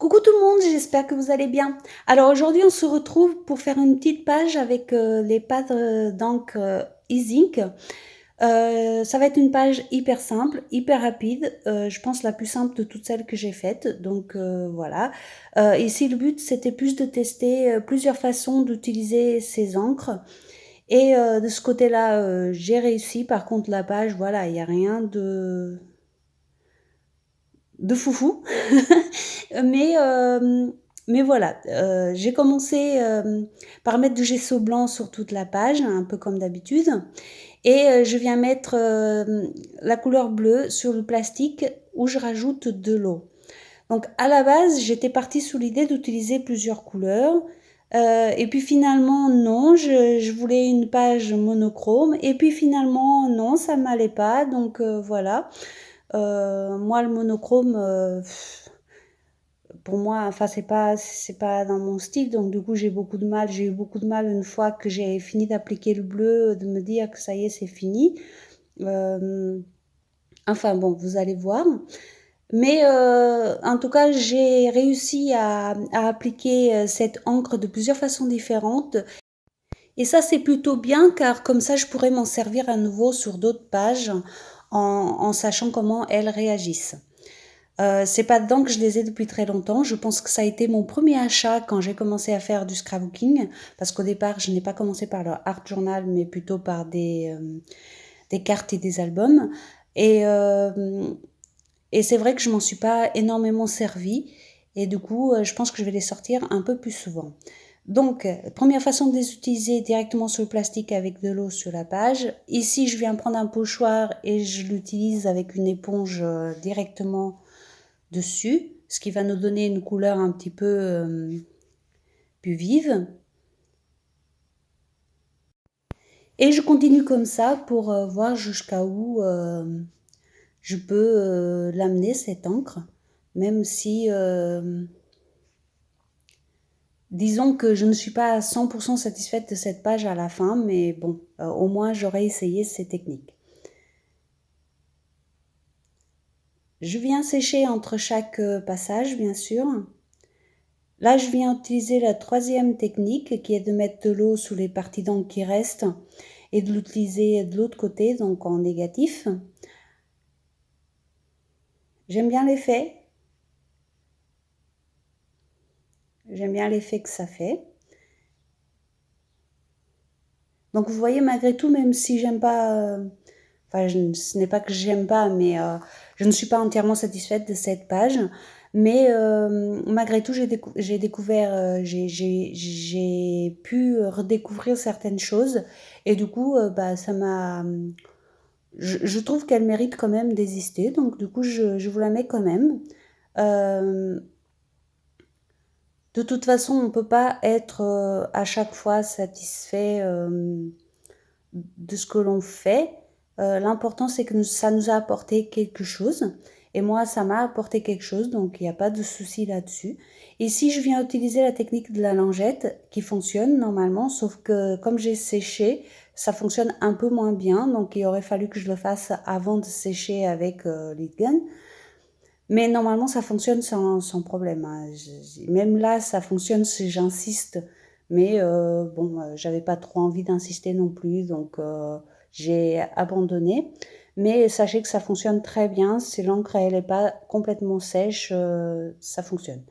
Coucou tout le monde, j'espère que vous allez bien. Alors aujourd'hui, on se retrouve pour faire une petite page avec les pattes d'encre e-ink. Ça va être une page hyper simple, hyper rapide. Je pense la plus simple de toutes celles que j'ai faites. Donc voilà. Ici, le but, c'était plus de tester plusieurs façons d'utiliser ces encres. Et de ce côté-là, j'ai réussi. Par contre, la page, voilà, il n'y a rien de foufou. Mais, mais voilà, j'ai commencé par mettre du gesso blanc sur toute la page, un peu comme d'habitude. Et je viens mettre la couleur bleue sur le plastique où je rajoute de l'eau. Donc à la base, j'étais partie sous l'idée d'utiliser plusieurs couleurs. Et puis finalement, non, je voulais une page monochrome. Et puis finalement, non, ça ne m'allait pas. Donc voilà. Moi, le monochrome, pour moi, enfin, c'est pas dans mon style. Donc, du coup, j'ai beaucoup de mal. J'ai eu beaucoup de mal une fois que j'ai fini d'appliquer le bleu, de me dire que ça y est, c'est fini. Euh, enfin, bon, vous allez voir. Mais en tout cas, j'ai réussi à appliquer cette encre de plusieurs façons différentes. Et ça, c'est plutôt bien car comme ça, je pourrais m'en servir à nouveau sur d'autres pages en sachant comment elles réagissent. C'est pas dedans que je les ai depuis très longtemps. Je pense que ça a été mon premier achat quand j'ai commencé à faire du scrapbooking, parce qu'au départ, je n'ai pas commencé par le art journal, mais plutôt par des cartes et des albums. Et, euh, et c'est vrai que je m'en suis pas énormément servie. Et du coup, je pense que je vais les sortir un peu plus souvent. Donc, première façon de les utiliser directement sur le plastique avec de l'eau sur la page. Ici, je viens prendre un pochoir et je l'utilise avec une éponge directement dessus, ce qui va nous donner une couleur un petit peu plus vive. Et je continue comme ça pour voir jusqu'à où je peux l'amener, cette encre, même si, disons que je ne suis pas à 100% satisfaite de cette page à la fin, mais bon, au moins j'aurais essayé ces techniques. Je viens sécher entre chaque passage, bien sûr. Là, je viens utiliser la troisième technique qui est de mettre de l'eau sous les parties d'encre qui restent et de l'utiliser de l'autre côté, donc en négatif. J'aime bien l'effet. J'aime bien l'effet que ça fait. Donc vous voyez, malgré tout, même si j'aime pas, enfin, ce n'est pas que j'aime pas, mais je ne suis pas entièrement satisfaite de cette page. Mais malgré tout, j'ai découvert, j'ai pu redécouvrir certaines choses. Et du coup, bah, ça m'a, je trouve qu'elle mérite quand même d'exister. Donc du coup, je vous la mets quand même. Euh, de toute façon, on ne peut pas être à chaque fois satisfait de ce que l'on fait. L'important, c'est que ça nous a apporté quelque chose. Et moi, ça m'a apporté quelque chose, donc il n'y a pas de souci là-dessus. Ici, je viens utiliser la technique de la lingette qui fonctionne normalement, sauf que comme j'ai séché, ça fonctionne un peu moins bien. Donc il aurait fallu que je le fasse avant de sécher avec Lidgun. Mais normalement, ça fonctionne sans problème, hein. Même là, ça fonctionne si j'insiste. Mais bon, j'avais pas trop envie d'insister non plus, donc j'ai abandonné. Mais sachez que ça fonctionne très bien. Si l'encre elle n'est pas complètement sèche, ça fonctionne.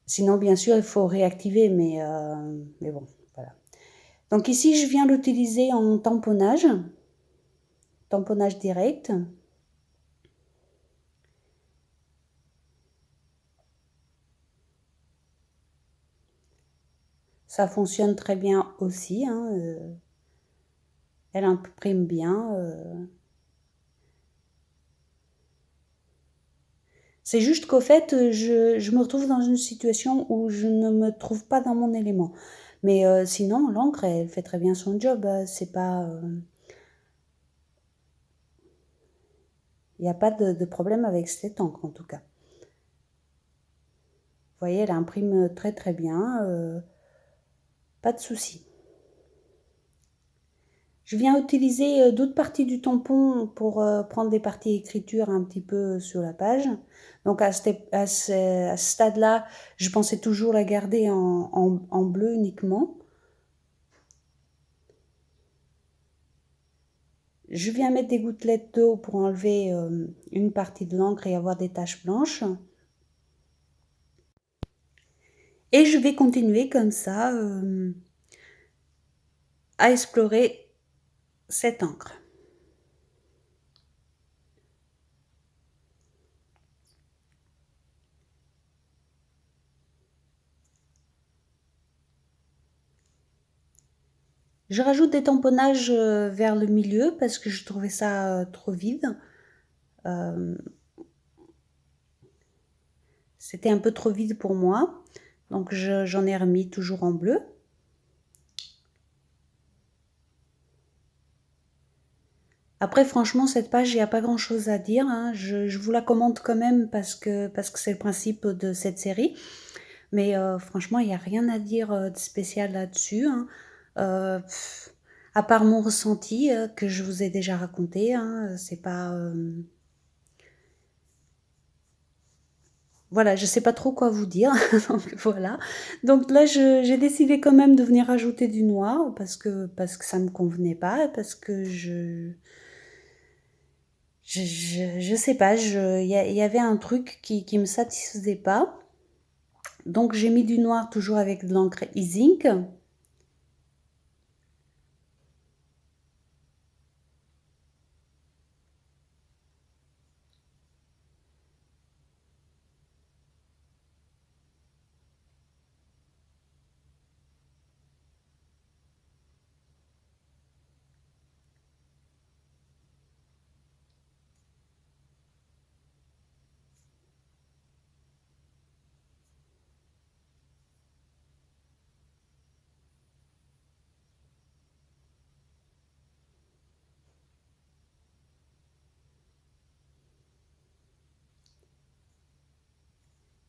Sinon, bien sûr, il faut réactiver, mais bon, voilà. Donc ici, je viens l'utiliser en tamponnage direct. Ça fonctionne très bien aussi, hein, elle imprime bien. C'est juste qu'au fait, je me retrouve dans une situation où je ne me trouve pas dans mon élément. Mais sinon, l'encre, elle fait très bien son job. C'est pas, il n'y a pas de problème avec cette encre en tout cas. Vous voyez, elle imprime très très bien. Pas de souci. Je viens utiliser d'autres parties du tampon pour prendre des parties écriture un petit peu sur la page. Donc à ce stade-là, je pensais toujours la garder en bleu uniquement. Je viens mettre des gouttelettes d'eau pour enlever une partie de l'encre et avoir des taches blanches. Et je vais continuer comme ça à explorer cette encre. Je rajoute des tamponnages vers le milieu parce que je trouvais ça trop vide. Euh, C'était un peu trop vide pour moi. Donc j'en ai remis toujours en bleu. Après, franchement, cette page, il n'y a pas grand-chose à dire, hein. Je vous la commente quand même parce que c'est le principe de cette série. Mais franchement, il n'y a rien à dire de spécial là-dessus, hein. À part mon ressenti que je vous ai déjà raconté, hein. C'est pas... Voilà, je sais pas trop quoi vous dire, donc voilà. Donc là, j'ai décidé quand même de venir ajouter du noir parce que ça me convenait pas, parce que je sais pas, il y avait un truc qui me satisfaisait pas. Donc j'ai mis du noir toujours avec de l'encre e-zinc.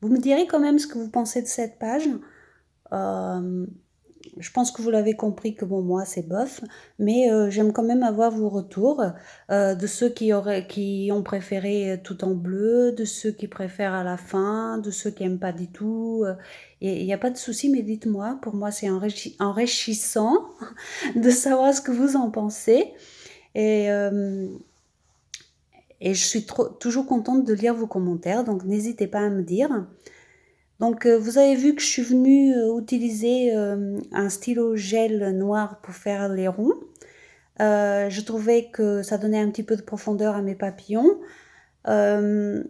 Vous me direz quand même ce que vous pensez de cette page. Euh, je pense que vous l'avez compris que bon, moi, c'est bof, mais j'aime quand même avoir vos retours de ceux qui ont préféré tout en bleu, de ceux qui préfèrent à la fin, de ceux qui aiment pas du tout. Et il n'y a pas de souci, mais dites-moi. Pour moi, c'est enrichissant de savoir ce que vous en pensez. Et, euh, et je suis toujours contente de lire vos commentaires, donc n'hésitez pas à me dire. Donc, vous avez vu que je suis venue utiliser un stylo gel noir pour faire les ronds. Je trouvais que ça donnait un petit peu de profondeur à mes papillons. Euh,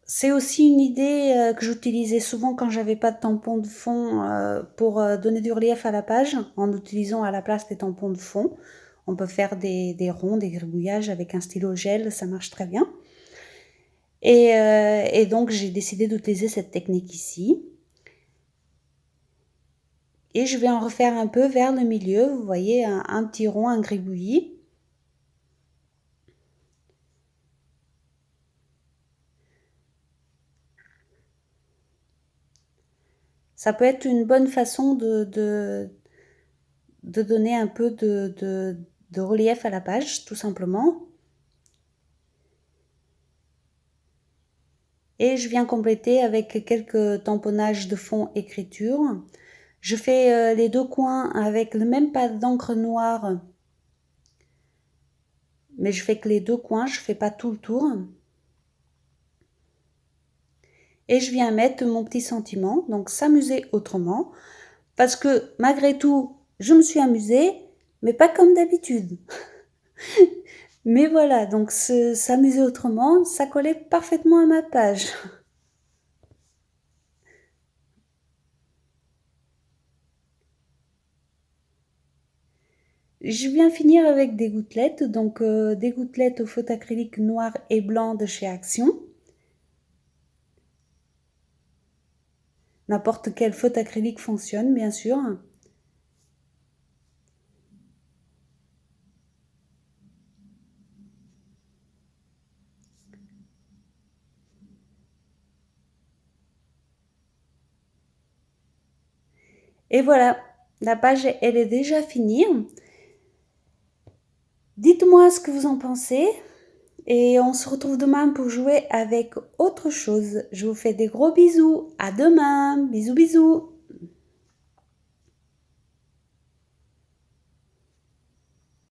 c'est aussi une idée que j'utilisais souvent quand j'avais pas de tampon de fond pour donner du relief à la page en utilisant à la place des tampons de fond. On peut faire des ronds, des gribouillages avec un stylo gel, ça marche très bien. Et donc j'ai décidé d'utiliser cette technique ici. Et je vais en refaire un peu vers le milieu, vous voyez, un petit rond, un gribouillis. Ça peut être une bonne façon de donner un peu de relief à la page, tout simplement. Et je viens compléter avec quelques tamponnages de fond écriture. Je fais les deux coins avec le même pad d'encre noire, mais je fais que les deux coins, je fais pas tout le tour. Et je viens mettre mon petit sentiment, donc s'amuser autrement, parce que malgré tout, je me suis amusée, mais pas comme d'habitude. Mais voilà, donc s'amuser autrement, ça collait parfaitement à ma page. Je viens finir avec des gouttelettes, donc des gouttelettes au feutre acrylique noir et blanc de chez Action. N'importe quel feutre acrylique fonctionne, bien sûr. Et voilà, la page, elle est déjà finie. Dites-moi ce que vous en pensez et on se retrouve demain pour jouer avec autre chose. Je vous fais des gros bisous. À demain. Bisous bisous.